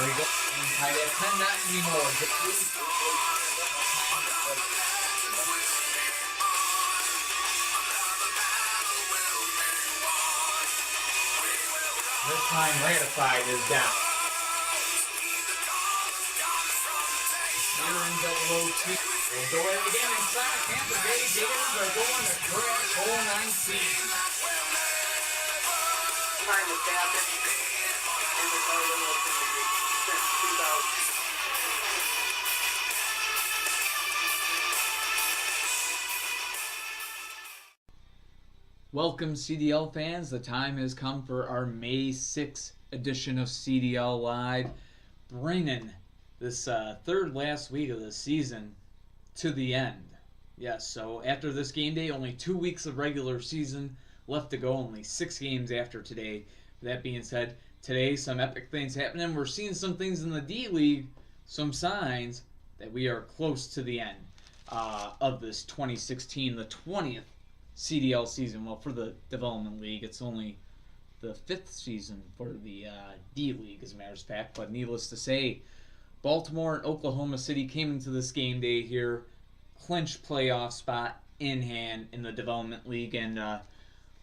we go. Tied at 10, not anymore. This time, ratified is down. Here in double 02. We'll go ahead again inside Tampa Bay. Gators are going to crash hole 19. Time is happening. And the title of the since 2000. Welcome, CDL fans. The time has come for our May 6th edition of CDL Live, bringing this third last week of the season to the end. Yes, so after this game day, only 2 weeks of regular season left to go, only 6 games after today. That being said, today some epic things happening. We're seeing some things in the D-League, some signs that we are close to the end of this 2016, the 20th CDL season. Well, for the Development League, it's only the 5th season for the D-League, as a matter of fact. But needless to say, Baltimore and Oklahoma City came into this game day here, clinched playoff spot in hand in the Development League, and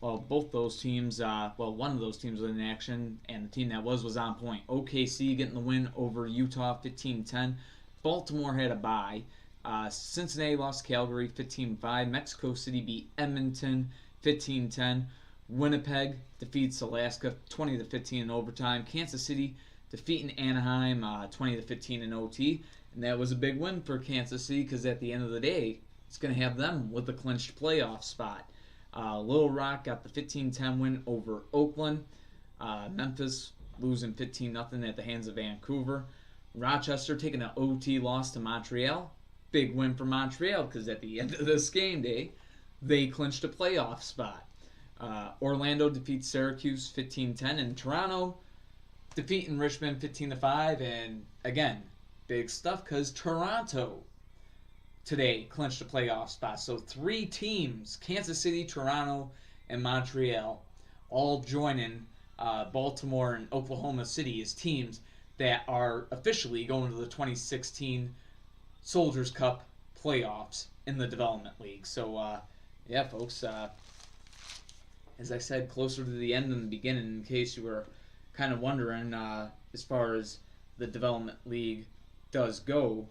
well, both those teams, one of those teams was in action, and the team that was on point. OKC getting the win over Utah 15-10. Baltimore had a bye. Cincinnati lost Calgary 15-5. Mexico City beat Edmonton 15-10. Winnipeg defeats Alaska 20-15 in overtime. Kansas City defeating Anaheim 20-15 in OT. And that was a big win for Kansas City because at the end of the day, it's going to have them with a clinched playoff spot. Little Rock got the 15-10 win over Oakland. Memphis losing 15-0 at the hands of Vancouver. Rochester taking an OT loss to Montreal. Big win for Montreal because at the end of this game day, they clinched a playoff spot. Orlando defeats Syracuse 15-10, and Toronto defeating Richmond 15-5. And again, big stuff because Toronto today clinched a playoff spot. So 3 teams, Kansas City, Toronto, and Montreal, all joining Baltimore and Oklahoma City as teams that are officially going to the 2016 Soldiers Cup playoffs in the Development League. So, yeah, folks, as I said, closer to the end than the beginning, in case you were kind of wondering, as far as the Development League does go,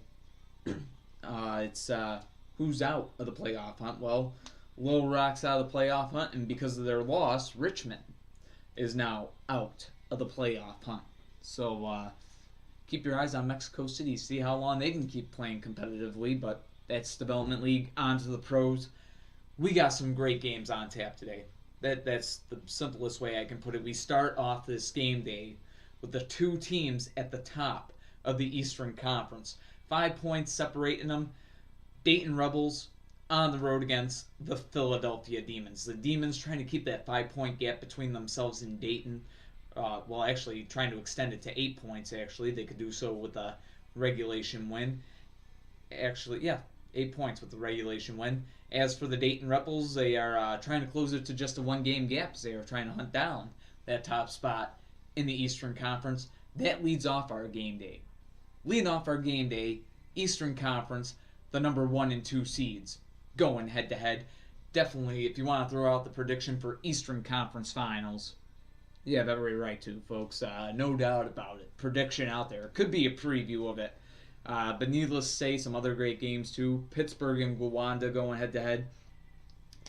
it's who's out of the playoff hunt. Well, Little Rock's out of the playoff hunt, and because of their loss, Richmond is now out of the playoff hunt. So, keep your eyes on Mexico City, see how long they can keep playing competitively, but that's Development League. On to the pros. We got some great games on tap today. That's the simplest way I can put it. We start off this game day with the 2 teams at the top of the Eastern Conference. 5 points separating them. Dayton Rebels on the road against the Philadelphia Demons. The Demons trying to keep that 5-point gap between themselves and Dayton. Actually trying to extend it to 8 points, actually. They could do so with a regulation win. 8 points with the regulation win. As for the Dayton Rebels, they are trying to close it to just a 1-game gap. They are trying to hunt down that top spot in the Eastern Conference. That leads off our game day. Leading off our game day, Eastern Conference, the number 1 and 2 seeds going head-to-head. Definitely, if you want to throw out the prediction for Eastern Conference Finals, you have every right to, folks. No doubt about it. Prediction out there. Could be a preview of it. But needless to say, some other great games too. Pittsburgh and Gowanda going head-to-head.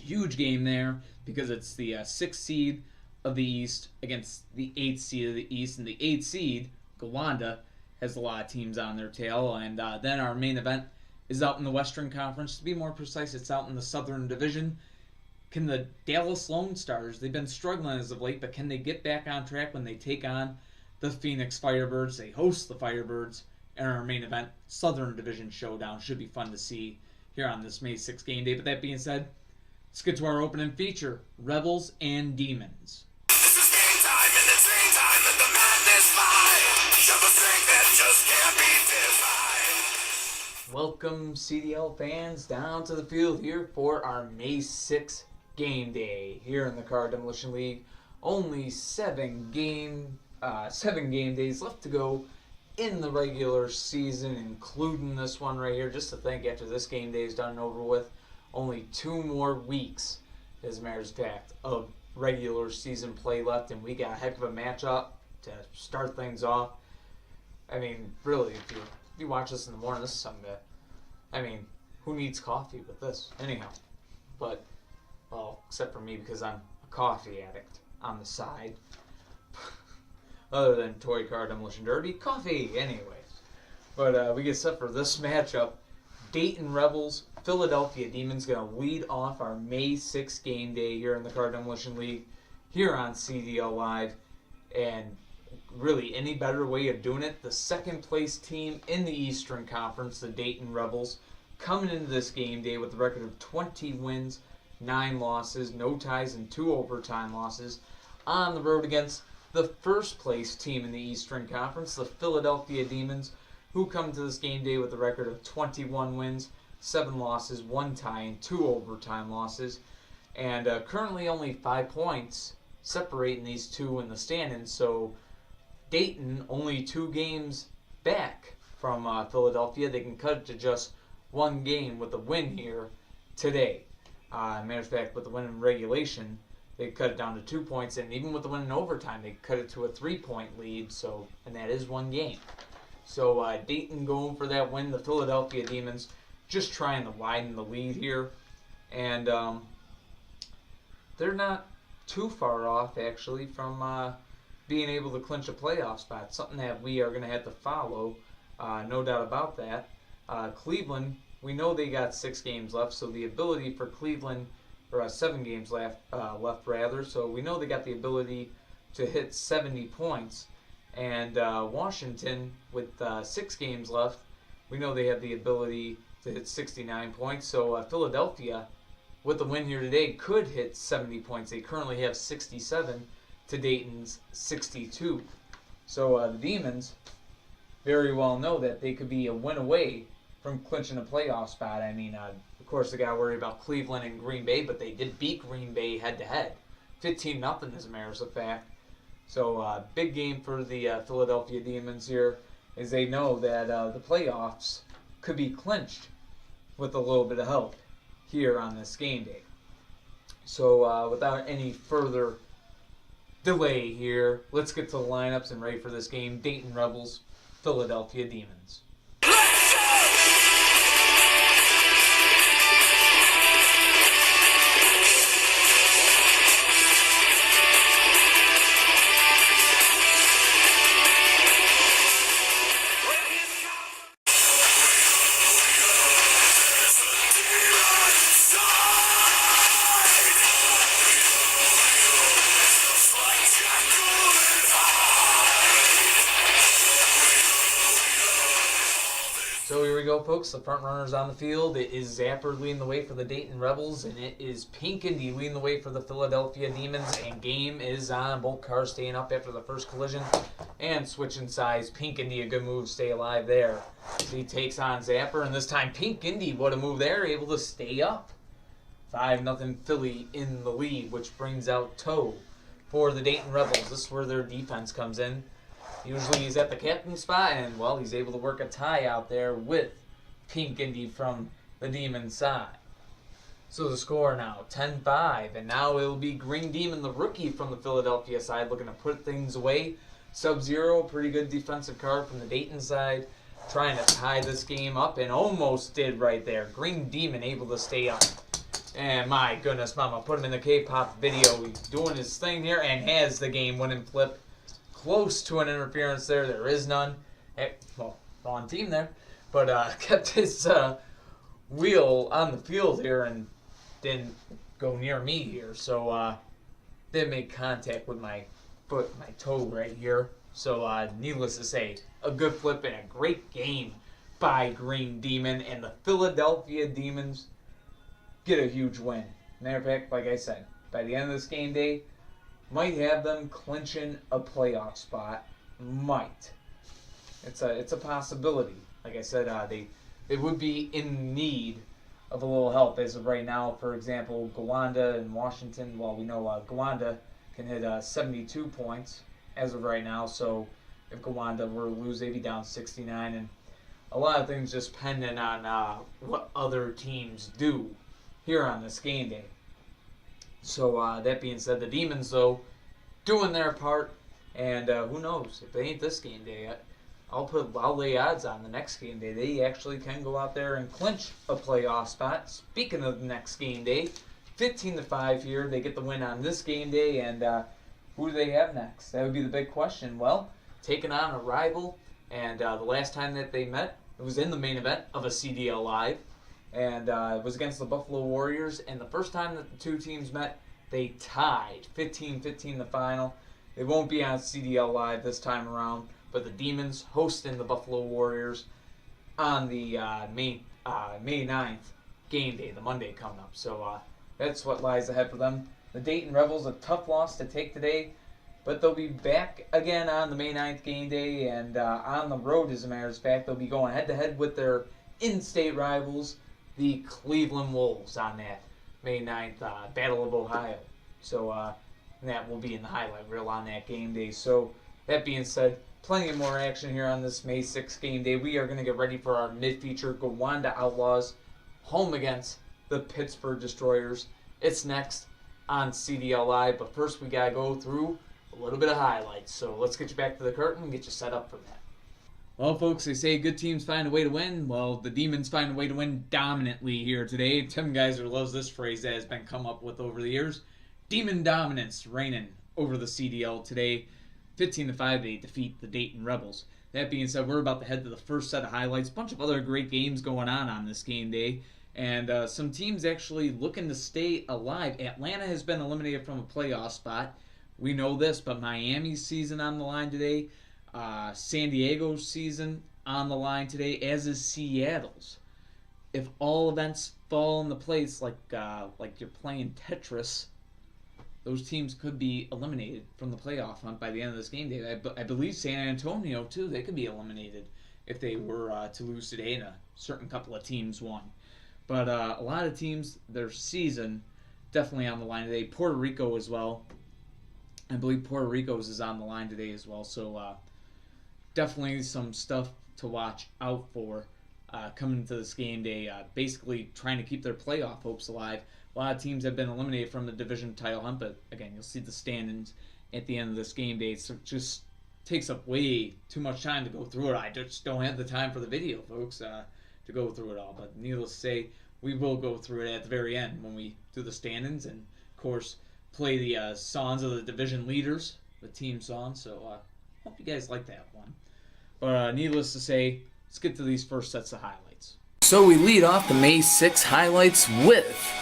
Huge game there because it's the 6th seed of the East against the 8th seed of the East. And the 8th seed, Gowanda, has a lot of teams on their tail. And then our main event is out in the Western Conference. To be more precise, it's out in the Southern Division. Can the Dallas Lone Stars, they've been struggling as of late, but can they get back on track when they take on the Phoenix Firebirds? They host the Firebirds in our main event. Southern Division Showdown. Should be fun to see here on this May 6th game day. But that being said, let's get to our opening feature, Rebels and Demons. This is game time, and it's game time that the madness fly. Show the strength that just can't be defined. Welcome, CDL fans, down to the field here for our May 6th game day here in the Car Demolition League. Only 7 game days left to go in the regular season, including this one right here. Just to think, after this game day is done and over with, only 2 more weeks, as a matter of fact, of regular season play left, and we got a heck of a matchup to start things off. I mean, really, if you watch this in the morning, this is something that, I mean, who needs coffee with this? Anyhow, but, well, except for me, because I'm a coffee addict on the side. Other than Toy Car Demolition Derby, coffee, anyways. But we get set for this matchup. Dayton Rebels, Philadelphia Demons going to lead off our May 6th game day here in the Car Demolition League here on CDL Live. And really, any better way of doing it? The second place team in the Eastern Conference, the Dayton Rebels, coming into this game day with a record of 20 wins, 9 losses, no ties, and 2 overtime losses, on the road against the first place team in the Eastern Conference, the Philadelphia Demons, who come to this game day with a record of 21 wins, 7 losses, 1 tie, and 2 overtime losses. And currently only 5 points separating these two in the standings, so Dayton only 2 games back from Philadelphia. They can cut it to just 1 game with a win here today. Matter of fact, with the win in regulation, they cut it down to 2 points, and even with the win in overtime, they cut it to a 3-point lead, and that is 1 game. So Dayton going for that win. The Philadelphia Demons just trying to widen the lead here, and they're not too far off, actually, from being able to clinch a playoff spot, something that we are going to have to follow, no doubt about that. Cleveland, we know they got 6 games left, so the ability for Cleveland, or 7 games left, so we know they got the ability to hit 70 points. And Washington, with 6 games left, we know they have the ability to hit 69 points. So Philadelphia, with the win here today, could hit 70 points. They currently have 67 to Dayton's 62. So the Demons very well know that they could be a win away from clinching a playoff spot. I mean, of course, they got to worry about Cleveland and Green Bay, but they did beat Green Bay head-to-head. 15-0 as a matter of fact. So big game for the Philadelphia Demons here, as they know that the playoffs could be clinched with a little bit of help here on this game day. So without any further delay here, let's get to the lineups and ready for this game. Dayton Rebels, Philadelphia Demons. So here we go, folks. The front runners on the field. It is Zapper leading the way for the Dayton Rebels, and it is Pinkendy leading the way for the Philadelphia Demons. And game is on. Both cars staying up after the first collision and switching sides. Pinkendy, a good move, stay alive there. So he takes on Zapper, and this time Pinkendy, what a move there, able to stay up. 5-0 Philly in the lead, which brings out Toe for the Dayton Rebels. This is where their defense comes in. Usually he's at the captain spot, and, well, he's able to work a tie out there with Pinkendy from the Demon side. So the score now, 10-5, and now it'll be Green Demon, the rookie from the Philadelphia side, looking to put things away. Sub-Zero, pretty good defensive card from the Dayton side, trying to tie this game up, and almost did right there. Green Demon able to stay up. And my goodness, mama, put him in the K-pop video. He's doing his thing here and has the game-winning flip. Close to an interference there. There is none. Well, on team there. But kept his wheel on the field here and didn't go near me here. So didn't make contact with my foot, my toe right here. So needless to say, a good flip and a great game by Green Demon. And the Philadelphia Demons get a huge win. Matter of fact, like I said, by the end of this game day, might have them clinching a playoff spot. Might. It's a possibility. Like I said, they would be in need of a little help as of right now. For example, Gowanda and Washington. Well, we know Gowanda can hit 72 points as of right now. So if Gowanda were to lose, they'd be down 69, and a lot of things just pending on what other teams do here on this game day. So that being said, the Demons, though, doing their part, and who knows, if they ain't this game day yet, I'll lay odds on the next game day. They actually can go out there and clinch a playoff spot. Speaking of the next game day, 15-5 here. They get the win on this game day, and who do they have next? That would be the big question. Well, taking on a rival, and the last time that they met, it was in the main event of a CDL Live, and it was against the Buffalo Warriors, and the first time that the two teams met, they tied 15-15 the final. They won't be on CDL Live this time around, but the Demons hosting the Buffalo Warriors on the May 9th game day, the Monday coming up. So that's what lies ahead for them. The Dayton Rebels, a tough loss to take today, but they'll be back again on the May 9th game day, and on the road, as a matter of fact. They'll be going head-to-head with their in-state rivals, the Cleveland Wolves, on that May 9th Battle of Ohio. So that will be in the highlight reel on that game day. So that being said, plenty of more action here on this May 6th game day. We are going to get ready for our mid-feature Gowanda Outlaws home against the Pittsburgh Destroyers. It's next on CDL Live, but first we got to go through a little bit of highlights. So let's get you back to the curtain and get you set up for that. Well, folks, they say good teams find a way to win. Well, the Demons find a way to win dominantly here today. Tim Geiser loves this phrase that has been come up with over the years. Demon dominance reigning over the CDL today. 15-5, they defeat the Dayton Rebels. That being said, we're about to head to the first set of highlights. A bunch of other great games going on this game day. And some teams actually looking to stay alive. Atlanta has been eliminated from a playoff spot. We know this, but Miami's season on the line today. San Diego's season on the line today, as is Seattle's. If all events fall into place like you're playing Tetris, those teams could be eliminated from the playoff hunt by the end of this game day. I believe San Antonio, too, they could be eliminated if they were to lose today and a certain couple of teams won. But a lot of teams, their season definitely on the line today. Puerto Rico as well. I believe Puerto Rico's is on the line today as well. So definitely some stuff to watch out for coming into this game day. Basically trying to keep their playoff hopes alive. A lot of teams have been eliminated from the division title hunt, but again, you'll see the standings at the end of this game day. So it just takes up way too much time to go through it. I just don't have the time for the video, folks, to go through it all. But needless to say, we will go through it at the very end when we do the standings and, of course, play the songs of the division leaders, the team songs. So hope you guys like that one. But needless to say, let's get to these first sets of highlights. So we lead off the May 6 highlights with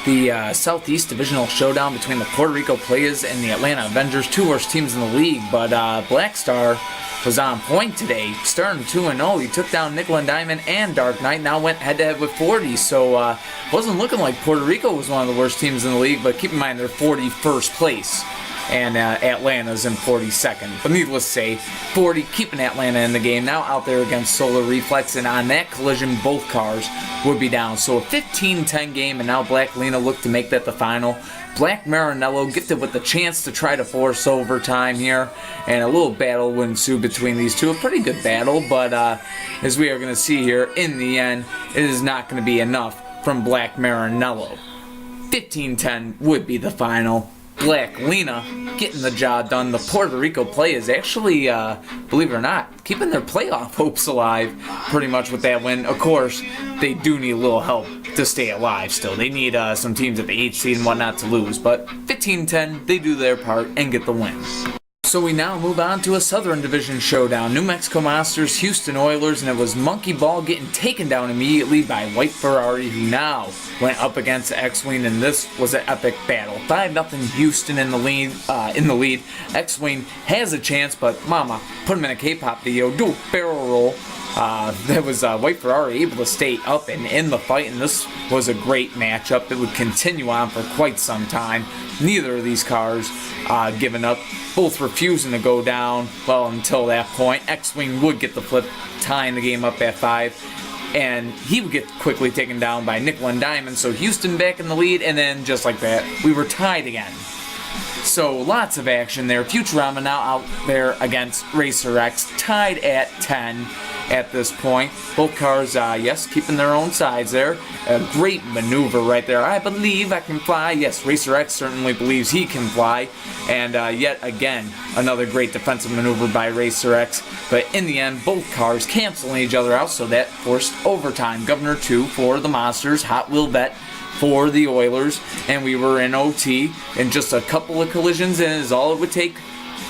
the Southeast Divisional Showdown between the Puerto Rico Players and the Atlanta Avengers, two worst teams in the league. But Black Star was on point today, starting 2-0. He took down Nickel and Diamond and Dark Knight, now went head-to-head with 40. So wasn't looking like Puerto Rico was one of the worst teams in the league, but keep in mind they're 41st place. And Atlanta's in 42nd. But needless to say, 40 keeping Atlanta in the game. Now out there against Solar Reflex, and on that collision, both cars would be down. So a 15-10 game, and now Black Lena looked to make that the final. Black Marinello gifted with the chance to try to force overtime here, and a little battle would ensue between these two. A pretty good battle, but as we are going to see here, in the end, it is not going to be enough from Black Marinello. 15-10 would be the final. Black Lena getting the job done. The Puerto Rico Players actually, believe it or not, keeping their playoff hopes alive pretty much with that win. Of course, they do need a little help to stay alive still. They need some teams at the 8th seed and whatnot to lose. But 15-10, they do their part and get the win. So we now move on to a Southern Division showdown. New Mexico Monsters, Houston Oilers, and it was Monkey Ball getting taken down immediately by White Ferrari, who now went up against X-Wing, and this was an epic battle. 5-0 Houston in the lead. X-Wing has a chance, but mama, put him in a K-pop video, do a barrel roll. That was White Ferrari able to stay up and in the fight, and this was a great matchup that would continue on for quite some time. Neither of these cars giving up, both refusing to go down. Well, until that point, X-Wing would get the flip, tying the game up at 5, and he would get quickly taken down by Nickel and Diamond. So Houston back in the lead, and then just like that, we were tied again. So lots of action there. Futurama now out there against Racer X, tied at 10 at this point. Both cars, yes, keeping their own sides there. A great maneuver right there. I believe I can fly. Yes, Racer X certainly believes he can fly. And yet again, another great defensive maneuver by Racer X. But in the end, both cars canceling each other out, so that forced overtime. Governor 2 for the Monsters, Hot Wheel Bet for the Oilers, and we were in OT, and just a couple of collisions in is all it would take.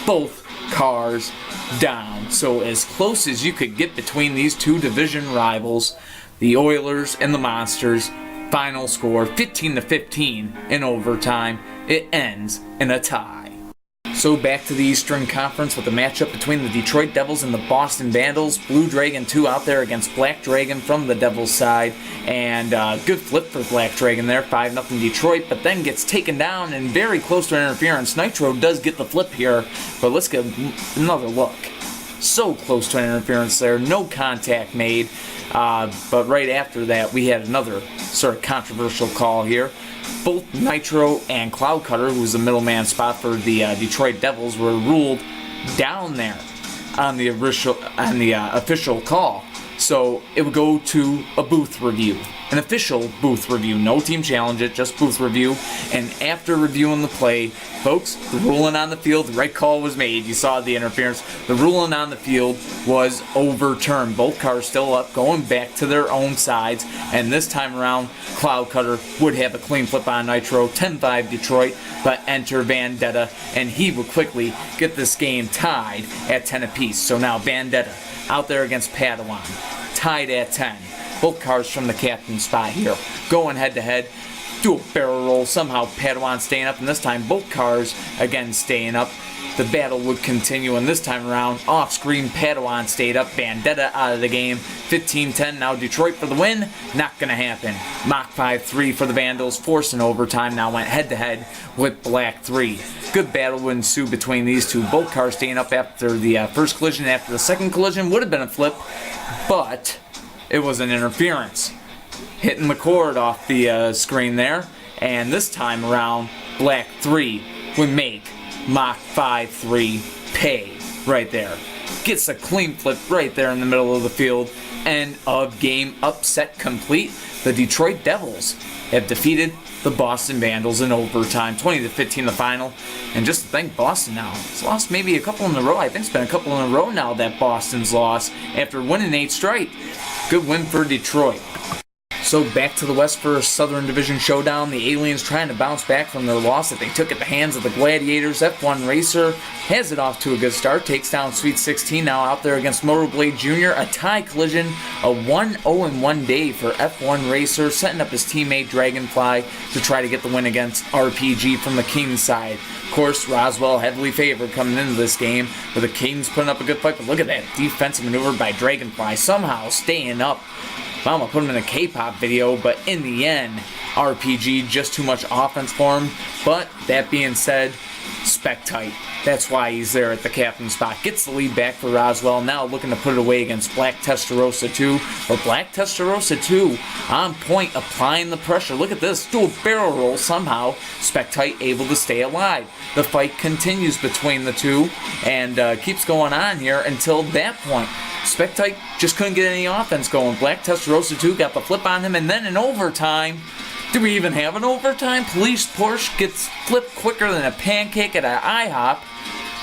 Both cars down. So as close as you could get between these two division rivals, the Oilers and the Monsters. Final score 15-15 in overtime. It ends in a tie. So back to the Eastern Conference with the matchup between the Detroit Devils and the Boston Vandals. Blue Dragon 2 out there against Black Dragon from the Devils side. And good flip for Black Dragon there, 5-0 Detroit, but then gets taken down and very close to an interference. Nitro does get the flip here, but let's get another look. So close to an interference there, no contact made. But right after that, we had another sort of controversial call here. Both Nitro and Cloud Cutter, who was the middleman spot for the Detroit Devils, were ruled down there on the official call. So it would go to a booth review, an official booth review. No team challenge it, just booth review. And after reviewing the play, folks, the ruling on the field, the right call was made. You saw the interference. The ruling on the field was overturned. Both cars still up, going back to their own sides. And this time around, Cloud Cutter would have a clean flip on Nitro, 10-5 Detroit, but enter Vendetta, and he would quickly get this game tied at 10 apiece. So now Vendetta out there against Padawan, tied at 10. Both cars from the captain spot here, going head-to-head. Do a barrel roll, somehow Padawan staying up, and this time both cars again staying up. The battle would continue, and this time around, off-screen Padawan stayed up. Vendetta out of the game, 15-10. Now Detroit for the win, not going to happen. Mach 5-3 for the Vandals, forcing overtime. Now went head-to-head with Black 3. Good battle would ensue between these two. Both cars staying up after the first collision. After the second collision, would have been a flip, but it was an interference. Hitting the cord off the screen there, and this time around, Black 3 would make Mach 5-3 pay right there. Gets a clean flip right there in the middle of the field. End of game, upset complete. The Detroit Devils have defeated the Boston Vandals in overtime, 20-15 the final. And just to think, Boston now has lost maybe a couple in a row. I think it's been a couple in a row now that Boston's lost after winning 8 straight. Good win for Detroit. So back to the West for a Southern Division showdown. The Aliens trying to bounce back from their loss that they took at the hands of the Gladiators. F1 Racer has it off to a good start. Takes down Sweet 16 now out there against Motorblade Jr. A tie collision. A 1-0-1 day for F1 Racer, setting up his teammate Dragonfly to try to get the win against RPG from the Kings side. Of course, Roswell heavily favored coming into this game, with the Kings putting up a good fight. But look at that defensive maneuver by Dragonfly, somehow staying up. I'm going to put him in a K-pop video, but in the end, RPG, just too much offense for him. But that being said, spec tight. That's why he's there at the captain spot. Gets the lead back for Roswell. Now looking to put it away against Black Testarossa 2. But Black Testarossa 2 on point, applying the pressure. Look at this. Do a barrel roll somehow. Spec tight able to stay alive. The fight continues between the two and keeps going on here until that point. Spectite just couldn't get any offense going. Black Testarossa 2 got the flip on him, and then in overtime, do we even have an overtime? Police Porsche gets flipped quicker than a pancake at an IHOP.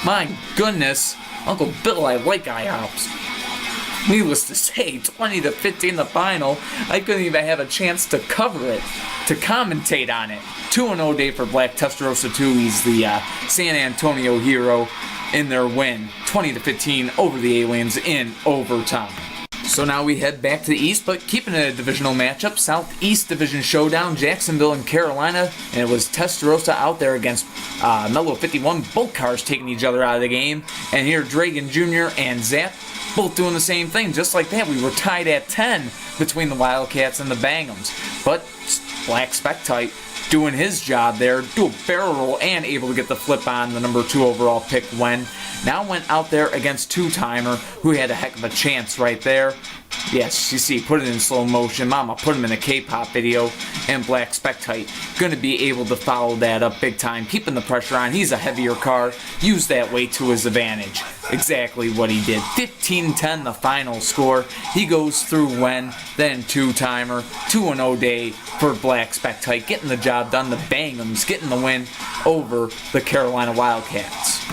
My goodness, Uncle Bill, I like IHOPs. Needless to say, 20-15 the final. I couldn't even have a chance to cover it, to commentate on it. 2-0 day for Black Testarossa 2. He's the San Antonio hero in their win, 20-15 over the Aliens in overtime. So now we head back to the East, but keeping it a divisional matchup, Southeast Division showdown, Jacksonville and Carolina, and it was Testarossa out there against Mellow 51, both cars taking each other out of the game, and here Dragon Jr. and Zap both doing the same thing, just like that. We were tied at 10 between the Wildcats and the Bangums, but Black Spectite doing his job there, do a barrel roll and able to get the flip on the number 2 overall pick Wen. Now went out there against Two-Timer, who had a heck of a chance right there. Yes, you see, put it in slow motion. Mama put him in a K-pop video, and Black Spectite going to be able to follow that up big time, keeping the pressure on. He's a heavier car. Use that weight to his advantage. Exactly what he did. 15-10 the final score. He goes through when, then two-timer, 2-0 day for Black Spectite, getting the job done. The Bangums getting the win over the Carolina Wildcats.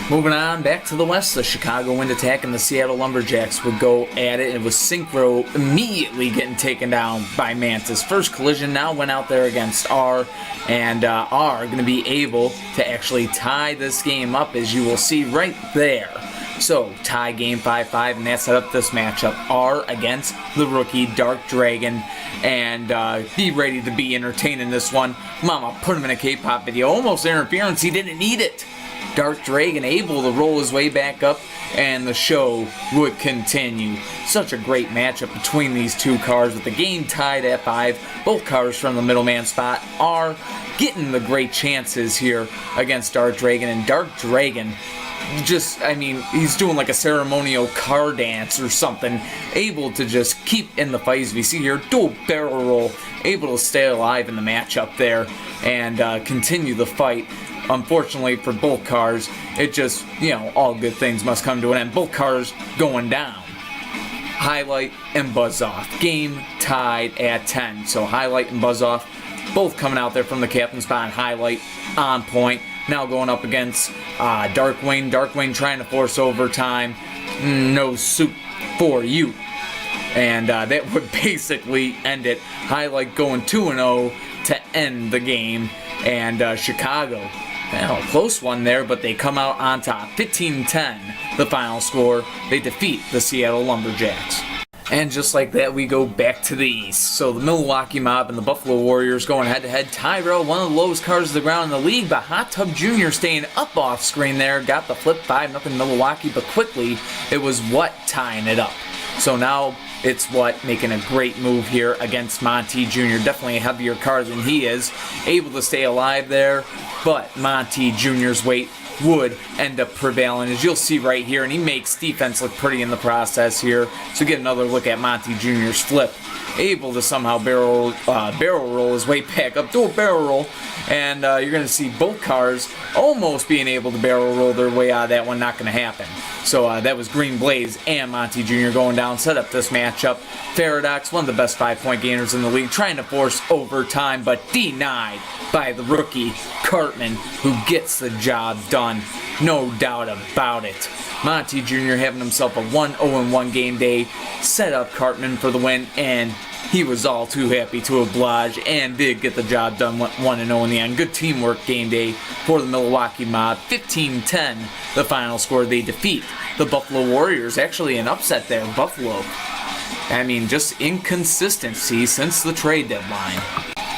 Moving on back to the west, the Chicago Wind Attack and the Seattle Lumberjacks would go at it. It was Synchro immediately getting taken down by Mantis. First collision now went out there against R, and R going to be able to actually tie this game up, as you will see right there. So, tie game 5-5, and that set up this matchup. R against the rookie Dark Dragon, and be ready to be entertaining this one. Mama put him in a K-pop video. Almost interference. He didn't need it. Dark Dragon able to roll his way back up, and the show would continue. Such a great matchup between these two cars, with the game tied at 5. Both cars from the middleman spot are getting the great chances here against Dark Dragon, and Dark Dragon just, I mean, he's doing like a ceremonial car dance or something, able to just keep in the fight. As we see here, dual barrel roll, able to stay alive in the matchup there and continue the fight. Unfortunately for both cars, it just, all good things must come to an end. Both cars going down. Highlight and Buzz Off. Game tied at 10. So Highlight and Buzz Off both coming out there from the captain's spot. Highlight on point. Now going up against Darkwing. Darkwing trying to force overtime. No suit for you. And that would basically end it. Highlight going 2-0 to end the game. And Chicago, well, close one there, but they come out on top. 15-10, the final score. They defeat the Seattle Lumberjacks. And just like that, we go back to the east. So the Milwaukee Mob and the Buffalo Warriors going head-to-head. Tyrell, one of the lowest cars of the ground in the league, but Hot Tub Jr. staying up off screen there. Got the flip 5-0 Milwaukee, but quickly it was What tying it up. So now it's What making a great move here against Monty Jr. Definitely a heavier car than he is. Able to stay alive there, but Monty Jr.'s weight would end up prevailing, as you'll see right here, and he makes defense look pretty in the process here. So get another look at Monty Jr.'s flip. Able to somehow barrel roll his way back up, do a barrel roll, and you're going to see both cars almost being able to barrel roll their way out of that one. Not going to happen. So that was Green Blaze and Monty Jr. going down, set up this matchup. Paradox, one of the best 5-point gainers in the league, trying to force overtime, but denied by the rookie Cartman, who gets the job done. No doubt about it. Monty Jr. having himself a 1-0-1 game day, set up Cartman for the win, and he was all too happy to oblige and did get the job done, 1-0 in the end. Good teamwork game day for the Milwaukee Mob. 15-10, the final score. They defeat the Buffalo Warriors. Actually an upset there, Buffalo. I mean, just inconsistency since the trade deadline.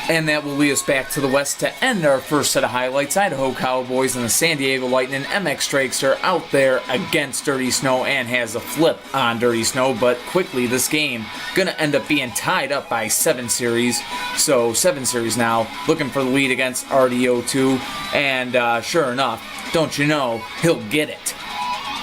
And that will lead us back to the west to end our first set of highlights. Idaho Cowboys and the San Diego Lightning. MX Dragster out there against Dirty Snow and has a flip on Dirty Snow, but quickly this game going to end up being tied up by 7 series. So 7 series now, looking for the lead against RDO2, and sure enough, don't you know, he'll get it.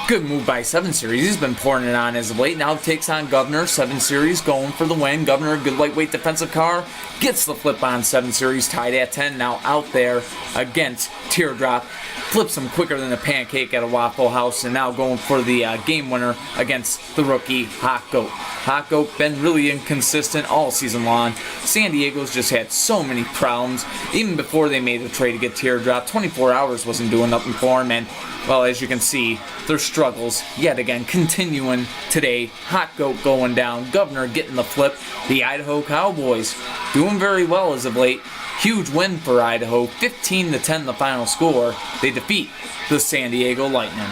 Good move by 7 Series. He's been pouring it on as of late. Now takes on Governor. 7 Series going for the win. Governor, good lightweight defensive car. Gets the flip on 7 Series. Tied at 10. Now out there against Teardrop. Flips him quicker than a pancake at a Waffle House. And now going for the game winner against the rookie Hot Goat. Hot Goat been really inconsistent all season long. San Diego's just had so many problems. Even before they made the trade to get Teardrop, 24 hours wasn't doing nothing for him. And, well, as you can see, their struggles yet again continuing today. Hot Goat going down. Governor getting the flip. The Idaho Cowboys doing very well as of late. Huge win for Idaho. 15-10 the final score. They defeat the San Diego Lightning.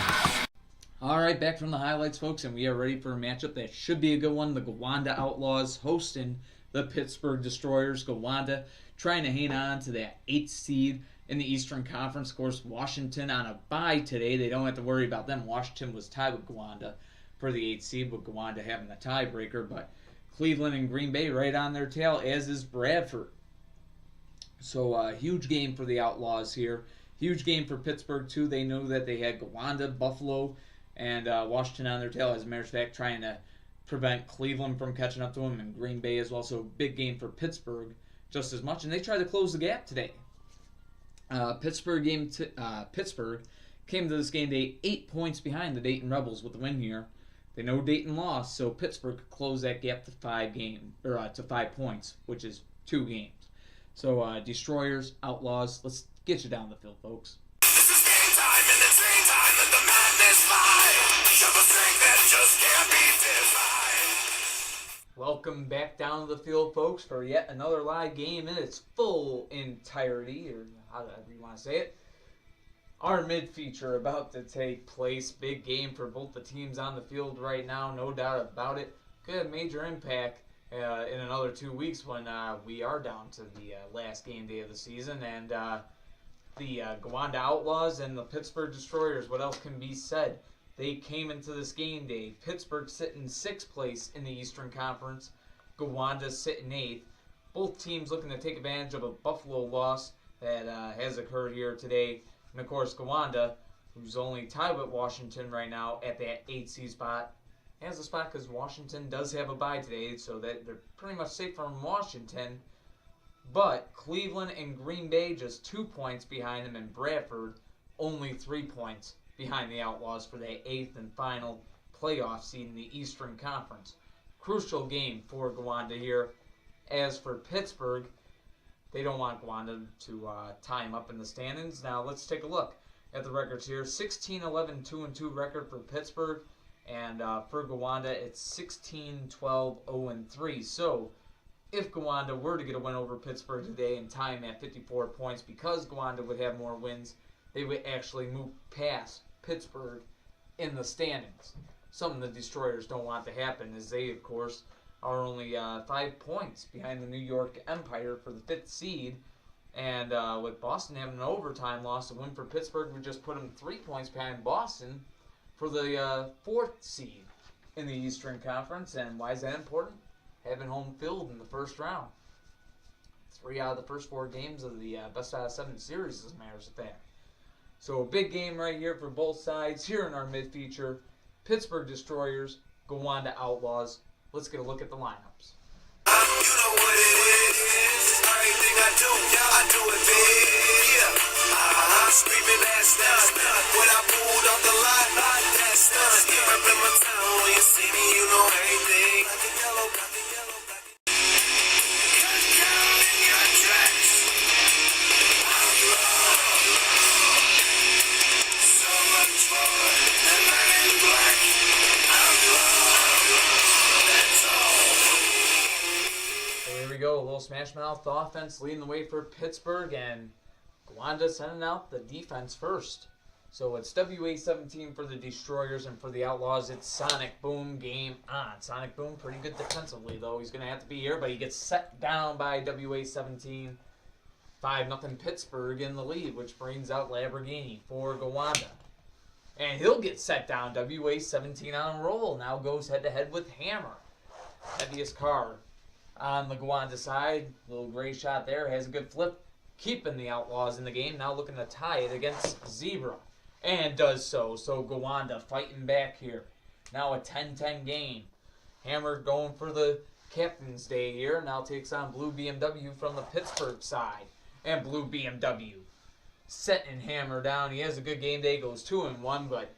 All right, back from the highlights, folks, and we are ready for a matchup that should be a good one. The Gowanda Outlaws hosting the Pittsburgh Destroyers. Gowanda trying to hang on to that 8th seed in the Eastern Conference. Of course, Washington on a bye today. They don't have to worry about them. Washington was tied with Gowanda for the 8th seed, with Gowanda having the tiebreaker. But Cleveland and Green Bay right on their tail, as is Bradford. So huge game for the Outlaws here. Huge game for Pittsburgh, too. They knew that they had Gowanda, Buffalo, and Washington on their tail. As a matter of fact, trying to prevent Cleveland from catching up to them, and Green Bay is also a big game for Pittsburgh just as much, and they tried to close the gap today. Pittsburgh came to this game day 8 points behind the Dayton Rebels with the win here. They know Dayton lost, so Pittsburgh could close that gap to 5 points, which is 2 games. So Destroyers, Outlaws, let's get you down the field, folks. This is game time, and it's game time, and the madness fly. Show the strength that just can't be defined. Welcome back down to the field, folks, for yet another live game in its full entirety, or however you want to say it. Our mid-feature about to take place. Big game for both the teams on the field right now, no doubt about it. Could have major impact in another 2 weeks when we are down to the last game day of the season. And the Gowanda Outlaws and the Pittsburgh Destroyers, what else can be said? They came into this game day. Pittsburgh sitting 6th place in the Eastern Conference. Gowanda sitting 8th. Both teams looking to take advantage of a Buffalo loss that has occurred here today. And, of course, Gowanda, who's only tied with Washington right now at that 8th seed spot, has a spot because Washington does have a bye today, so that they're pretty much safe from Washington. But Cleveland and Green Bay just 2 points behind them, and Bradford only 3 points behind the Outlaws for their 8th and final playoff seed in the Eastern Conference. Crucial game for Gowanda here. As for Pittsburgh, they don't want Gowanda to tie him up in the standings. Now let's take a look at the records here. 16-11, 2-2 record for Pittsburgh. And for Gowanda, it's 16-12, 0-3. So if Gowanda were to get a win over Pittsburgh today and tie him at 54 points, because Gowanda would have more wins, they would actually move past Pittsburgh in the standings. Something the Destroyers don't want to happen, as they, of course, are only 5 points behind the New York Empire for the 5th seed. And with Boston having an overtime loss, a win for Pittsburgh would just put them 3 points behind Boston for the 4th seed in the Eastern Conference. And why is that important? Having home field in the first round. 3 out of the first 4 games of the best out of 7 series, as a matter of fact. So a big game right here for both sides. Here in our mid-feature, Pittsburgh Destroyers, Gowanda Outlaws. Let's get a look at the lineups. You know what it is. Everything I do it big. Yeah. Screaming ass down. When I pulled off the line, that's done. Reppin' my town. When you see me, you know everything. Black and yellow, black and yellow, black and yellow. Cut down in your tracks. So much more than man in black. Here we go, a little smash mouth offense leading the way for Pittsburgh, and Gowanda sending out the defense first. So it's WA-17 for the Destroyers, and for the Outlaws, it's Sonic Boom game on. Sonic Boom pretty good defensively, though. He's going to have to be here, but he gets set down by WA-17. 5-0 Pittsburgh in the lead, which brings out Lamborghini for Gowanda. And he'll get set down. WA-17 on a roll. Now goes head-to-head with Hammer. Heaviest car on the Gowanda side. Little gray shot there. Has a good flip. Keeping the Outlaws in the game. Now looking to tie it against Zebra. And does so. So Gowanda fighting back here. Now a 10-10 game. Hammer going for the Captain's Day here. Now takes on Blue BMW from the Pittsburgh side. And Blue BMW setting Hammer down. He has a good game day. Goes 2-1, but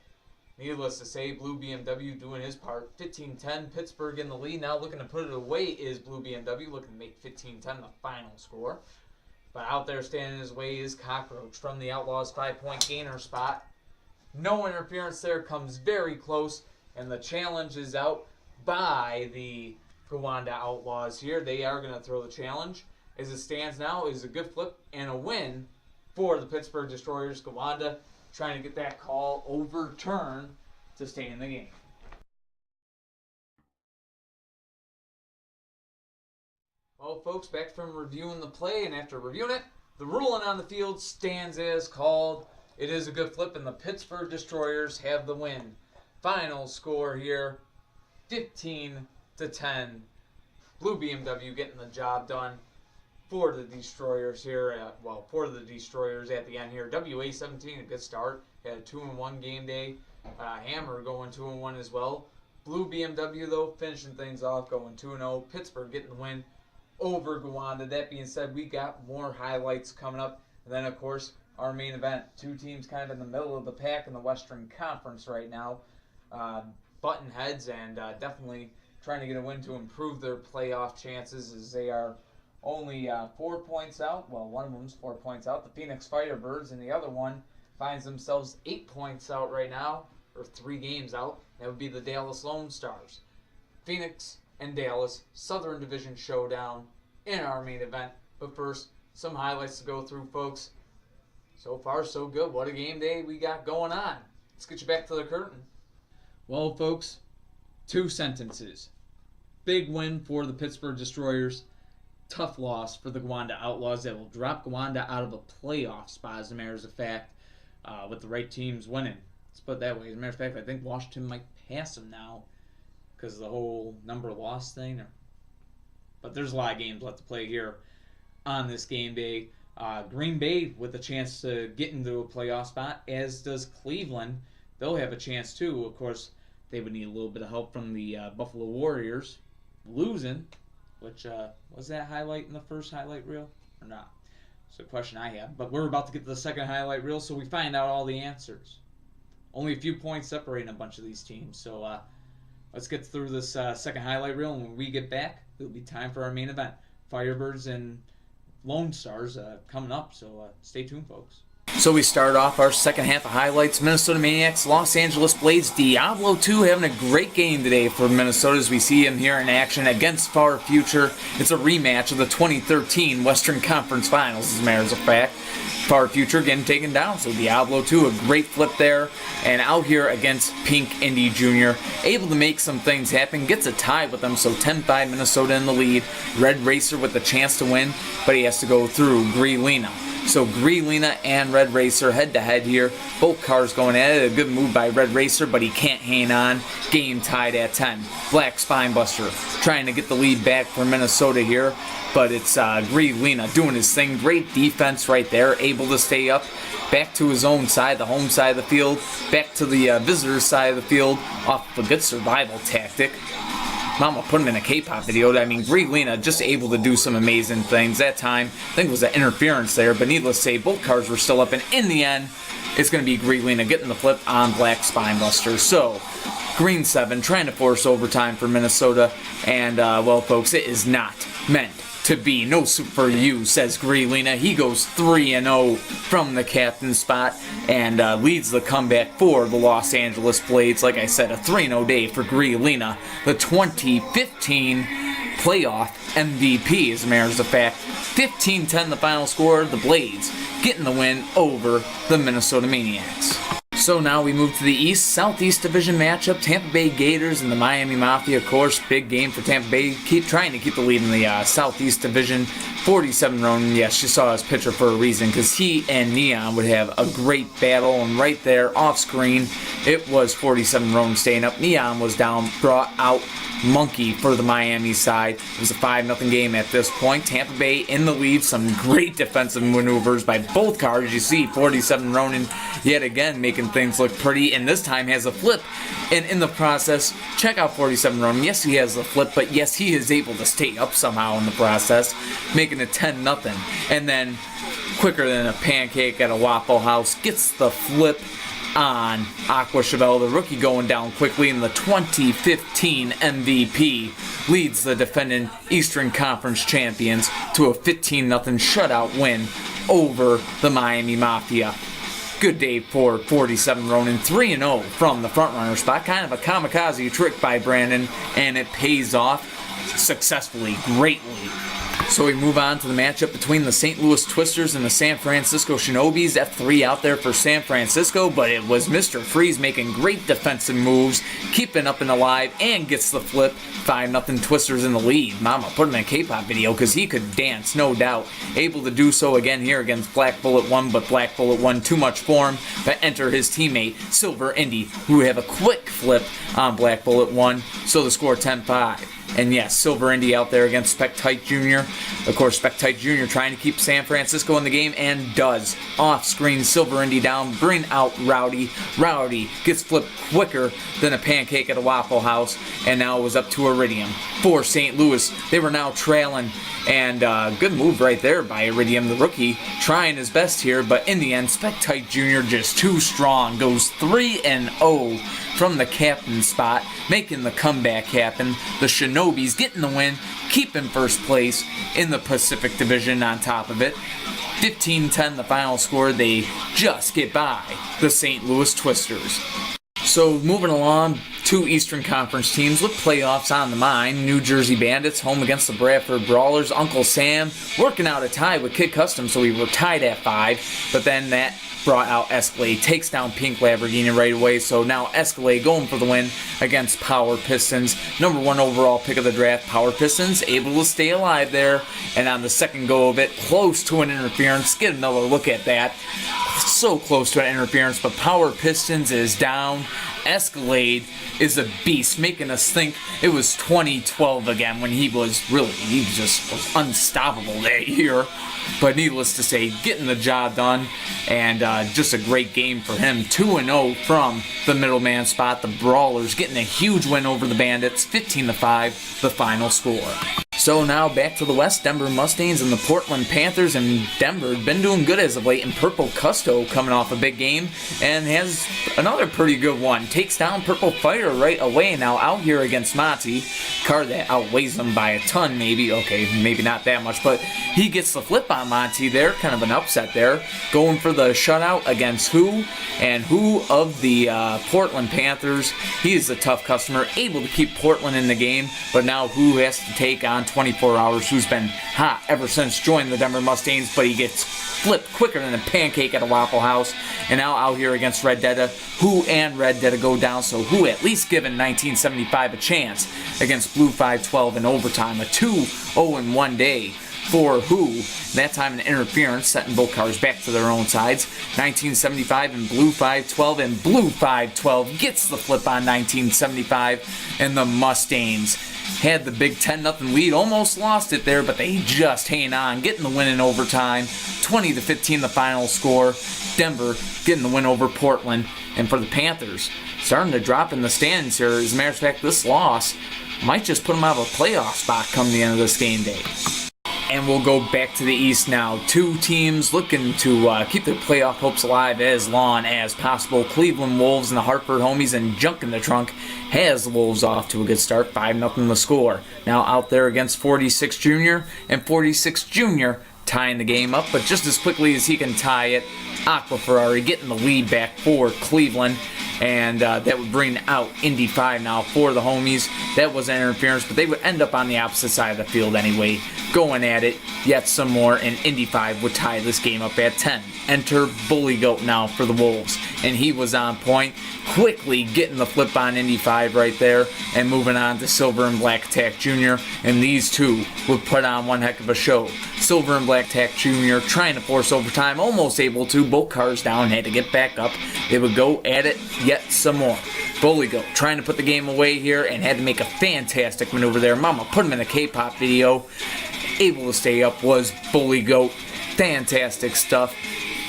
needless to say, Blue BMW doing his part. 15-10, Pittsburgh in the lead. Now looking to put it away is Blue BMW, looking to make 15-10 the final score. But out there standing in his way is Cockroach from the Outlaws' 5-point gainer spot. No interference there, comes very close, and the challenge is out by the Gowanda Outlaws here. They are going to throw the challenge. As it stands now, is a good flip and a win for the Pittsburgh Destroyers. Gowanda trying to get that call overturned to stay in the game. Well, folks, back from reviewing the play, and after reviewing it, the ruling on the field stands as called. It is a good flip, and the Pittsburgh Destroyers have the win. Final score here, 15-10. Blue BMW getting the job done for the Destroyers here. For the Destroyers at the end here. WA-17, a good start. Had a 2-1 game day. Hammer going 2-1 as well. Blue BMW, though, finishing things off, going 2-0. Pittsburgh getting the win over Gowanda. That being said, we got more highlights coming up. And then, of course, our main event. Two teams kind of in the middle of the pack in the Western Conference right now. Button heads and definitely trying to get a win to improve their playoff chances, as they are only 4 points out. Well, one of them's 4 points out, the Phoenix Firebirds, and the other one finds themselves 8 points out right now, or 3 games out. That would be the Dallas Lone Stars. Phoenix and Dallas, Southern Division showdown in our main event. But first, some highlights to go through, folks. So far, so good. What a game day we got going on. Let's get you back to the curtain. Well, folks, 2 sentences. Big win for the Pittsburgh Destroyers. Tough loss for the Gowanda Outlaws that will drop Gowanda out of a playoff spot, as a matter of fact, with the right teams winning. Let's put it that way. As a matter of fact, I think Washington might pass them now because of the whole number loss thing. But there's a lot of games left to play here on this game day. Green Bay with a chance to get into a playoff spot, as does Cleveland. They'll have a chance too. Of course, they would need a little bit of help from the Buffalo Warriors losing, which was that highlight in the first highlight reel or not? It's a question I have. But we're about to get to the second highlight reel, so we find out all the answers. Only a few points separating a bunch of these teams. So let's get through this second highlight reel, and when we get back, it'll be time for our main event. Firebirds and Lone Stars coming up, so stay tuned, folks. So we start off our second half of highlights. Minnesota Maniacs, Los Angeles Blades, Diablo 2 having a great game today for Minnesota as we see him here in action against Far Future. It's a rematch of the 2013 Western Conference Finals, as a matter of fact. Far Future getting taken down, so Diablo 2, a great flip there. And out here against Pink Indy Jr., able to make some things happen, gets a tie with them, so 10-5 Minnesota in the lead. Red Racer with the chance to win, but he has to go through Greelina. So Greelina and Red Racer head-to-head here. Both cars going at it. A good move by Red Racer, but he can't hang on. Game tied at 10. Black Spinebuster trying to get the lead back for Minnesota here, but it's Greelina doing his thing. Great defense right there, able to stay up. Back to his own side, the home side of the field. Back to the visitor's side of the field off of a good survival tactic. Mama put him in a K-pop video. I mean, Greelina just able to do some amazing things. That time, I think it was an interference there, but needless to say, both cars were still up, and in the end, it's going to be Greelina getting the flip on Black Spinebuster. So, Green 7 trying to force overtime for Minnesota, and, well, folks, it is not meant to be. No soup for you, says Greelina. He goes 3-0 from the captain spot and leads the comeback for the Los Angeles Blades. Like I said, a 3-0 day for Greelina, the 2015 playoff MVP, as a matter of fact. 15-10 the final score. The Blades getting the win over the Minnesota Maniacs. So now we move to the East, Southeast Division matchup. Tampa Bay Gators and the Miami Mafia, of course. Big game for Tampa Bay. Trying to keep the lead in the Southeast Division. 47 Ronan, yes, you saw his picture for a reason, because he and Neon would have a great battle. And right there, off screen, it was 47 Ronan staying up. Neon was down, brought out Monkey for the Miami side. It was a 5-0 game at this point. Tampa Bay in the lead. Some great defensive maneuvers by both cars. You see 47 Ronan yet again making things look pretty, and this time has a flip. And in the process, check out 47 Ronan. Yes, he has a flip, but yes, he is able to stay up somehow in the process, making it 10-0. And then, quicker than a pancake at a Waffle House, gets the flip on Aqua Chevelle, the rookie, going down quickly, and the 2015 MVP leads the defending Eastern Conference champions to a 15-0 shutout win over the Miami Mafia. Good day for 47 Ronan, 3-0 from the frontrunner spot. Kind of a kamikaze trick by Brandon, and it pays off successfully, greatly. So we move on to the matchup between the St. Louis Twisters and the San Francisco Shinobis. F3 out there for San Francisco, but it was Mr. Freeze making great defensive moves, keeping up and alive, and gets the flip. 5-0 Twisters in the lead. Mama put him in a K-pop video because he could dance, no doubt. Able to do so again here against Black Bullet 1, but Black Bullet 1 too much for him. But enter his teammate, Silver Indy, who have a quick flip on Black Bullet 1. So the score 10-5. And yes, Silver Indy out there against Spectite Jr. Of course, Spectite Jr. trying to keep San Francisco in the game and does. Off-screen, Silver Indy down, bring out Rowdy. Rowdy gets flipped quicker than a pancake at a Waffle House, and now it was up to Iridium for St. Louis. They were now trailing, and good move right there by Iridium, the rookie, trying his best here, but in the end, Spectite Jr. just too strong, goes 3-0 from the captain spot, making the comeback happen. The Shinobis getting the win, keeping first place in the Pacific Division on top of it. 15-10 the final score. They just get by the St. Louis Twisters. So moving along, two Eastern Conference teams with playoffs on the mind. New Jersey Bandits home against the Bradford Brawlers. Uncle Sam working out a tie with Kid Custom, so we were tied at 5. But then that brought out Escalade, takes down Pink Lamborghini right away. So now Escalade going for the win against Power Pistons. Number 1 overall pick of the draft, Power Pistons, able to stay alive there. And on the second go of it, close to an interference. Get another look at that. So close to an interference, but Power Pistons is down. Escalade is a beast, making us think it was 2012 again when he just was unstoppable that year. But needless to say, getting the job done, and just a great game for him. 2-0 from the middleman spot. The Brawlers getting a huge win over the Bandits, 15-5, the final score. So now back to the West, Denver Mustangs and the Portland Panthers, and Denver been doing good as of late, and Purple Custo coming off a big game and has another pretty good one. Takes down Purple Fire right away now out here against Monty. Car that outweighs them by a ton maybe, okay, maybe not that much, but he gets the flip on Monty there, kind of an upset there. Going for the shutout against Who, and Who of the Portland Panthers, he is a tough customer, able to keep Portland in the game, but now Who has to take on 24 Hours, who's been hot ever since joining the Denver Mustangs, but he gets flipped quicker than a pancake at a Waffle House. And now out here against Red Detta, Who and Red Detta go down, so Who at least given 1975 a chance against Blue 512 in overtime. A 2-0-1 day for Who. That time an interference, setting both cars back to their own sides. 1975 and Blue 512, and Blue 512 gets the flip on 1975, and the Mustangs had the big 10-0 lead, almost lost it there, but they just hang on, getting the win in overtime. 20-15 the final score. Denver getting the win over Portland. And for the Panthers, starting to drop in the standings here. As a matter of fact, this loss might just put them out of a playoff spot come the end of this game day. And we'll go back to the East now. Two teams looking to keep their playoff hopes alive as long as possible. Cleveland Wolves and the Hartford Homies, and Junk in the Trunk has the Wolves off to a good start. 5-0 the score. Now out there against 46 Jr. and 46 Jr. tying the game up, but just as quickly as he can tie it, Aqua Ferrari getting the lead back for Cleveland. And that would bring out Indy 5 now for the Homies. That was an interference, but they would end up on the opposite side of the field anyway, going at it yet some more, and Indy 5 would tie this game up at 10. Enter Bully Goat now for the Wolves, and he was on point, quickly getting the flip on Indy 5 right there, and moving on to Silver and Black Tack Jr., and these two would put on one heck of a show. Silver and Black Tack Jr. trying to force overtime, almost able to, both cars down, had to get back up. They would go at it yet some more. Bully Goat trying to put the game away here, and had to make a fantastic maneuver there. Mama put him in a K-pop video. Able to stay up was Bully Goat. Fantastic stuff.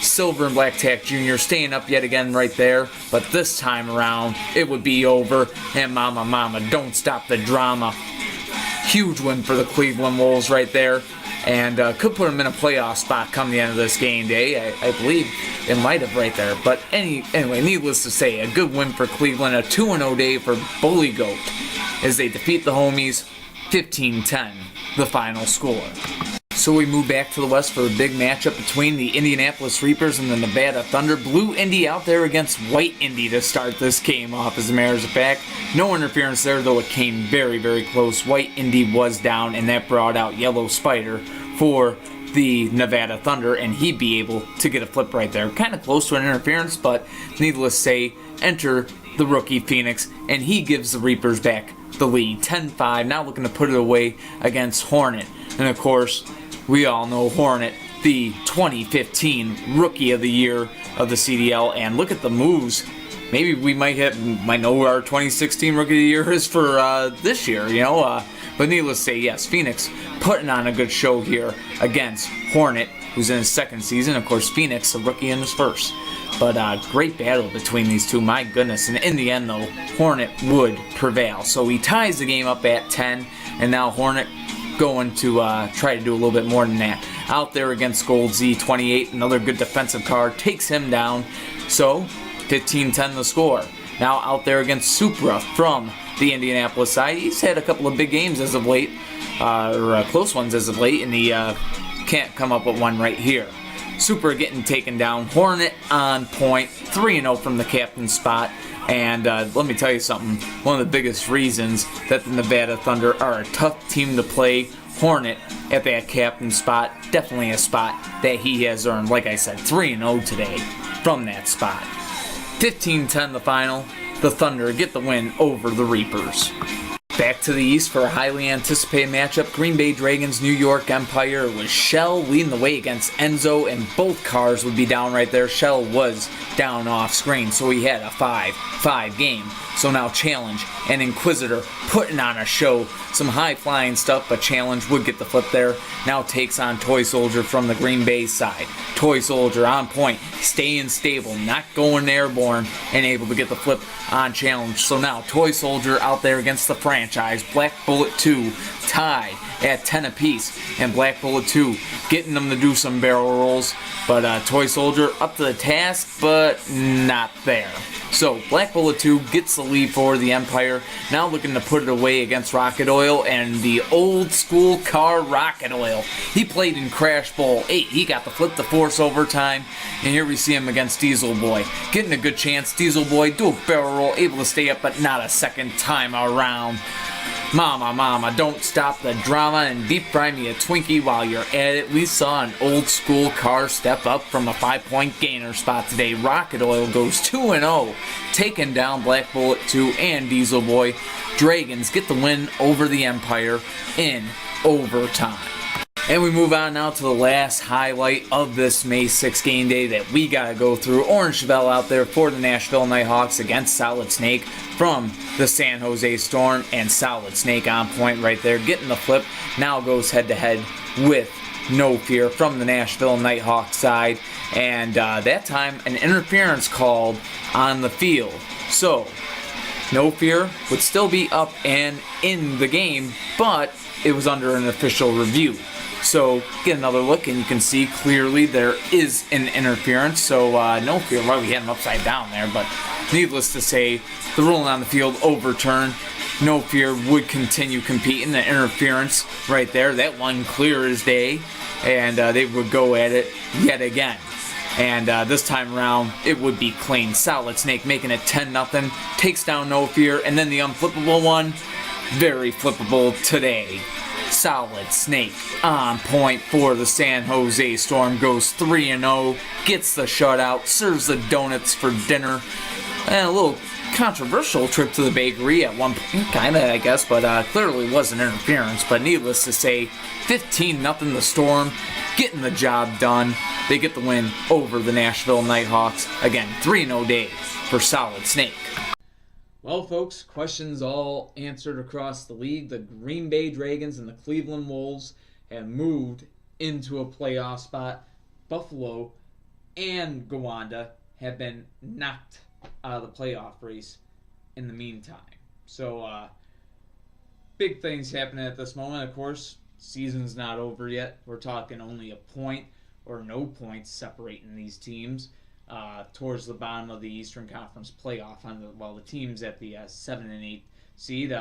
Silver and Black Tack Jr. staying up yet again right there, but this time around it would be over, and Mama don't stop the drama. Huge win for the Cleveland Wolves right there, and could put them in a playoff spot come the end of this game day. I believe it might have right there, but anyway, needless to say, a good win for Cleveland, a 2-0 day for Bully Goat as they defeat the Homies, 15-10 the final score. So we move back to the West for a big matchup between the Indianapolis Reapers and the Nevada Thunder. Blue Indy out there against White Indy to start this game off, as a matter of fact. No interference there, though it came very, very close. White Indy was down, and that brought out Yellow Spider for the Nevada Thunder, and he'd be able to get a flip right there. Kind of close to an interference, but needless to say, enter the rookie Phoenix, and he gives the Reapers back the lead. 10-5, now looking to put it away against Hornet. And of course, we all know Hornet, the 2015 Rookie of the Year of the CDL, and look at the moves maybe we might know who our 2016 Rookie of the Year is for this year, But needless to say, yes, Phoenix putting on a good show here against Hornet, who's in his second season. Of course, Phoenix, a rookie in his first. But great battle between these two, my goodness. And in the end, though, Hornet would prevail. So he ties the game up at 10, and now Hornet going to try to do a little bit more than that. Out there against Gold Z28, another good defensive card, takes him down. So 15-10 the score. Now out there against Supra from the Indianapolis side. He's had a couple of big games as of late, or close ones as of late, and he can't come up with one right here. Supra getting taken down. Hornet on point, 3-0 from the captain's spot. And let me tell you something, one of the biggest reasons that the Nevada Thunder are a tough team to play, Hornet at that captain spot, definitely a spot that he has earned. Like I said, 3-0 today from that spot. 15-10 the final. The Thunder get the win over the Reapers. Back to the East for a highly anticipated matchup. Green Bay Dragons, New York Empire, with Shell leading the way against Enzo, and both cars would be down right there. Shell was down off screen, so he had a 5-5 game. So now Challenge and Inquisitor putting on a show. Some high-flying stuff, but Challenge would get the flip there. Now takes on Toy Soldier from the Green Bay side. Toy Soldier on point, staying stable, not going airborne, and able to get the flip on Challenge. So now Toy Soldier out there against the franchise. Black Bullet 2 tied at 10 apiece, and Black Bullet 2 getting them to do some barrel rolls. But Toy Soldier up to the task, but not there. So Black Bullet 2 gets the lead for the Empire, now looking to put it away against Rocket Oil and the old school car Rocket Oil. He played in Crash Bowl 8. He got the flip to force overtime, and here we see him against Diesel Boy. Getting a good chance. Diesel Boy do a barrel roll, able to stay up, but not a second time around. Mama, don't stop the drama and deep fry me a Twinkie while you're at it. We saw an old school car step up from a 5-point gainer spot today. Rocket Oil goes 2-0, taking down Black Bullet 2 and Diesel Boy. Dragons get the win over the Empire in overtime. And we move on now to the last highlight of this May 6 game day that we got to go through. Orange Chevelle out there for the Nashville Nighthawks against Solid Snake from the San Jose Storm. And Solid Snake on point right there, getting the flip. Now goes head-to-head with No Fear from the Nashville Nighthawks side. And that time, an interference called on the field. So, No Fear would still be up and in the game, but it was under an official review. So get another look, and you can see clearly there is an interference. So No Fear, well, we had him upside down there, but needless to say, the ruling on the field overturned. No Fear would continue competing. The interference right there, that one clear as day, and they would go at it yet again. And this time around, it would be clean. Solid Snake making it 10-0, takes down No Fear, and then the unflippable one, very flippable today. Solid Snake on point for the San Jose Storm, goes 3-0, gets the shutout, serves the donuts for dinner, and a little controversial trip to the bakery at one point, kinda I guess, but clearly wasn't interference. But needless to say, 15-0 the Storm, getting the job done. They get the win over the Nashville Nighthawks. Again, 3-0 day for Solid Snake. Well, folks, questions all answered across the league. The Green Bay Dragons and the Cleveland Wolves have moved into a playoff spot. Buffalo and Gowanda have been knocked out of the playoff race in the meantime. So, big things happening at this moment. Of course, season's not over yet. We're talking only a point or no points separating these teams. Towards the bottom of the Eastern Conference playoff, the teams at the 7 and 8 seed.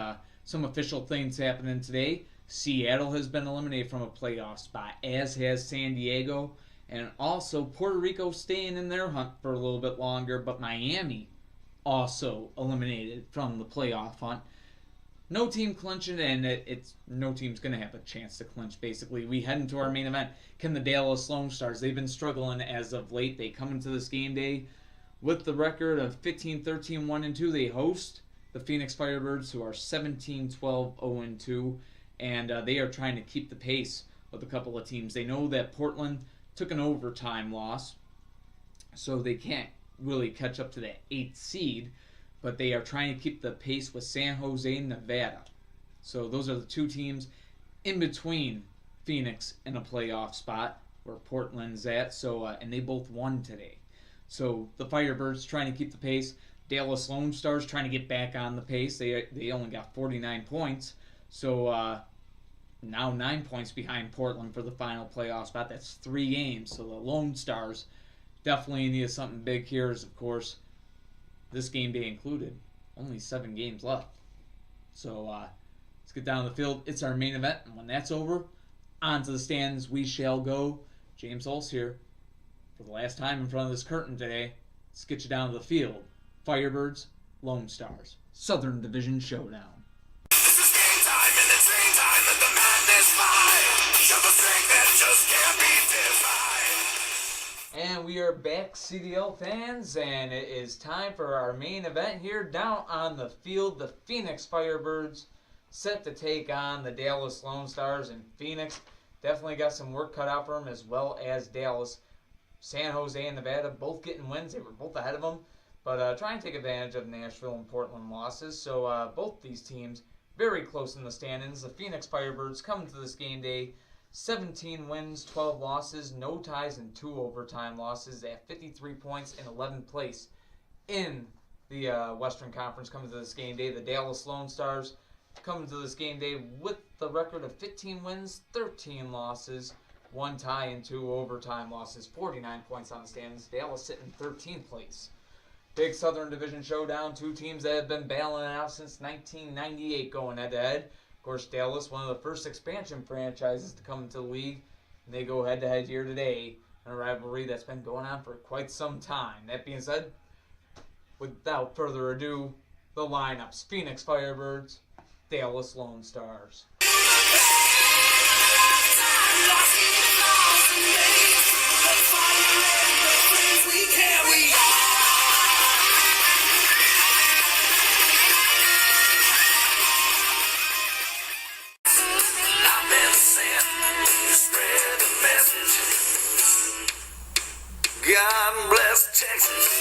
Some official things happening today. Seattle has been eliminated from a playoff spot, as has San Diego, and also Puerto Rico staying in their hunt for a little bit longer, but Miami also eliminated from the playoff hunt. No team clinching, and no team's going to have a chance to clinch, basically. We head into our main event. Can the Dallas Lone Stars? They've been struggling as of late. They come into this game day with the record of 15-13, 1-2. They host the Phoenix Firebirds, who are 17-12, 0-2, and they are trying to keep the pace with a couple of teams. They know that Portland took an overtime loss, so they can't really catch up to that 8th seed, but they are trying to keep the pace with San Jose, Nevada. So those are the two teams in between Phoenix and a playoff spot where Portland's at. So and they both won today. So the Firebirds trying to keep the pace. Dallas Lone Stars trying to get back on the pace. They only got 49 points. So now 9 points behind Portland for the final playoff spot. That's 3 games. So the Lone Stars definitely need something big here. As of course, this game day included, only 7 games left. So let's get down to the field. It's our main event, and when that's over, on to the stands we shall go. James Hulse here for the last time in front of this curtain today. Let's get you down to the field. Firebirds, Lone Stars, Southern Division Showdown. This is game time, and it's game time, and the madness fly. Show the strength that just can't be defined. And we are back, CDL fans, and it is time for our main event here down on the field. The Phoenix Firebirds set to take on the Dallas Lone Stars, and Phoenix definitely got some work cut out for them, as well as Dallas. San Jose and Nevada both getting wins. They were both ahead of them, but trying to take advantage of Nashville and Portland losses. So both these teams very close in the standings. The Phoenix Firebirds coming to this game day, 17 wins, 12 losses, no ties, and 2 overtime losses at 53 points in 11th place in the Western Conference coming to this game day. The Dallas Lone Stars coming to this game day with the record of 15 wins, 13 losses, 1 tie, and 2 overtime losses, 49 points on the standings. Dallas sitting 13th place. Big Southern Division Showdown, 2 teams that have been battling it out since 1998 going head-to-head. Of course, Dallas, one of the first expansion franchises to come into the league, and they go head-to-head here today in a rivalry that's been going on for quite some time. That being said, without further ado, the lineups: Phoenix Firebirds, Dallas Lone Stars. God bless Texas.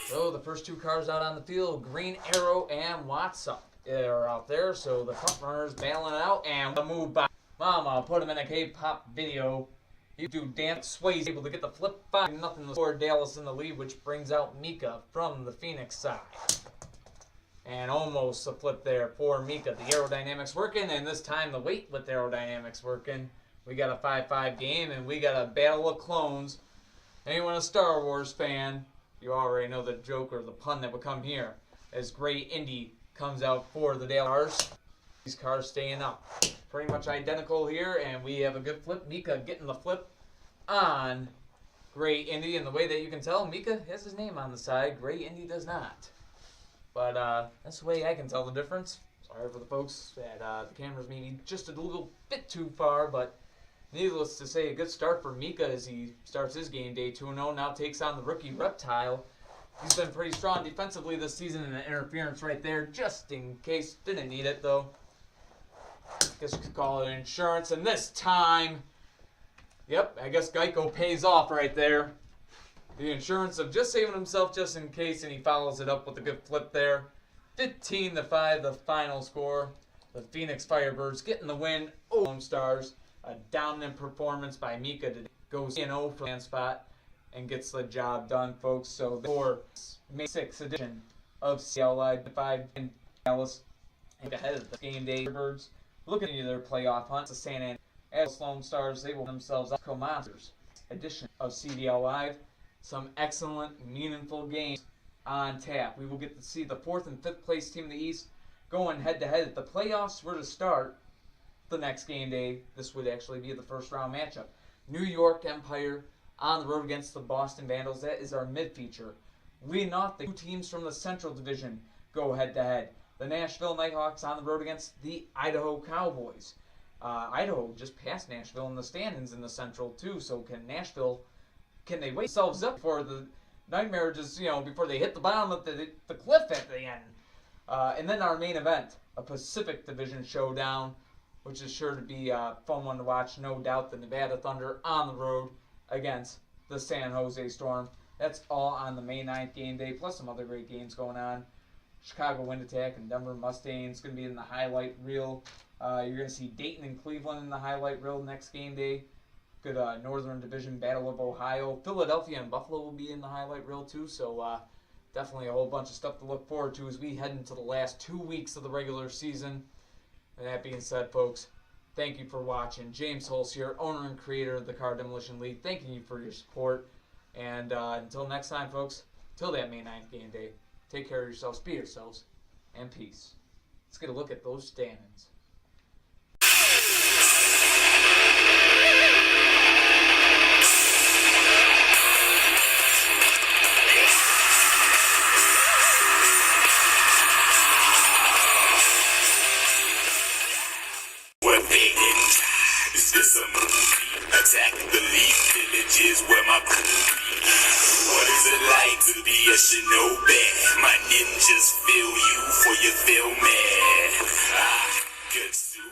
So the first 2 cars out on the field, Green Arrow and Watson, are out there. So the front runners battling it out, and the move by Mama put him in a K-pop video. He do dance Swayze, able to get the flip 5, nothing to score. Dallas in the lead, which brings out Mika from the Phoenix side. And almost a flip there for Mika. The aerodynamics working, and this time the weight with the aerodynamics working. We got a 5-5 game, and we got a battle of clones. Anyone a Star Wars fan, you already know the joke or the pun that would come here. As Gray Indy comes out for the Dallas Stars. These cars staying up. Pretty much identical here, and we have a good flip. Mika getting the flip on Gray Indy, and the way that you can tell, Mika has his name on the side. Gray Indy does not. But that's the way I can tell the difference. Sorry for the folks that the camera's maybe just a little bit too far, but needless to say, a good start for Mika as he starts his game day 2-0. Now takes on the rookie Reptile. He's been pretty strong defensively this season, and an interference right there, just in case. Didn't need it, though. Guess you could call it insurance. And this time, yep, I guess Geico pays off right there. The insurance of just saving himself just in case, and he follows it up with a good flip there. 15-5, the final score. The Phoenix Firebirds getting the win over Lone Stars. A dominant performance by Mika to goes 0 for the spot and gets the job done, folks. So for May 6th edition of CDL Live 5 in Dallas, and ahead of the game day, Firebirds looking into their playoff hunt to San Antonio. As Lone Stars, they will themselves up co-monsters edition of CDL Live. Some excellent, meaningful games on tap. We will get to see the 4th and 5th place team in the East going head-to-head. If the playoffs were to start the next game day, this would actually be the first round matchup. New York Empire on the road against the Boston Vandals. That is our mid-feature. Leading off, the 2 teams from the Central Division go head-to-head. The Nashville Nighthawks on the road against the Idaho Cowboys. Idaho just passed Nashville in the standings in the Central, too, so can they wake themselves up for the nightmare just, before they hit the bottom of the cliff at the end? And then our main event, a Pacific Division Showdown which is sure to be a fun one to watch. No doubt the Nevada Thunder on the road against the San Jose Storm. That's all on the May 9th game day, plus some other great games going on. Chicago Wind Attack and Denver Mustangs going to be in the highlight reel. You're going to see Dayton and Cleveland in the highlight reel next game day. Good Northern Division Battle of Ohio. Philadelphia and Buffalo will be in the highlight reel too, so definitely a whole bunch of stuff to look forward to as we head into the last 2 weeks of the regular season. And that being said, folks, thank you for watching. James Hulse here, owner and creator of the Car Demolition League. Thanking you for your support. And until next time, folks, till that May 9th game day, take care of yourselves, be yourselves, and peace. Let's get a look at those standings. Is this a movie? Attacking the league villages where my crew be. What is it like to be a shinobi? My ninjas feel you for your film, man. Good to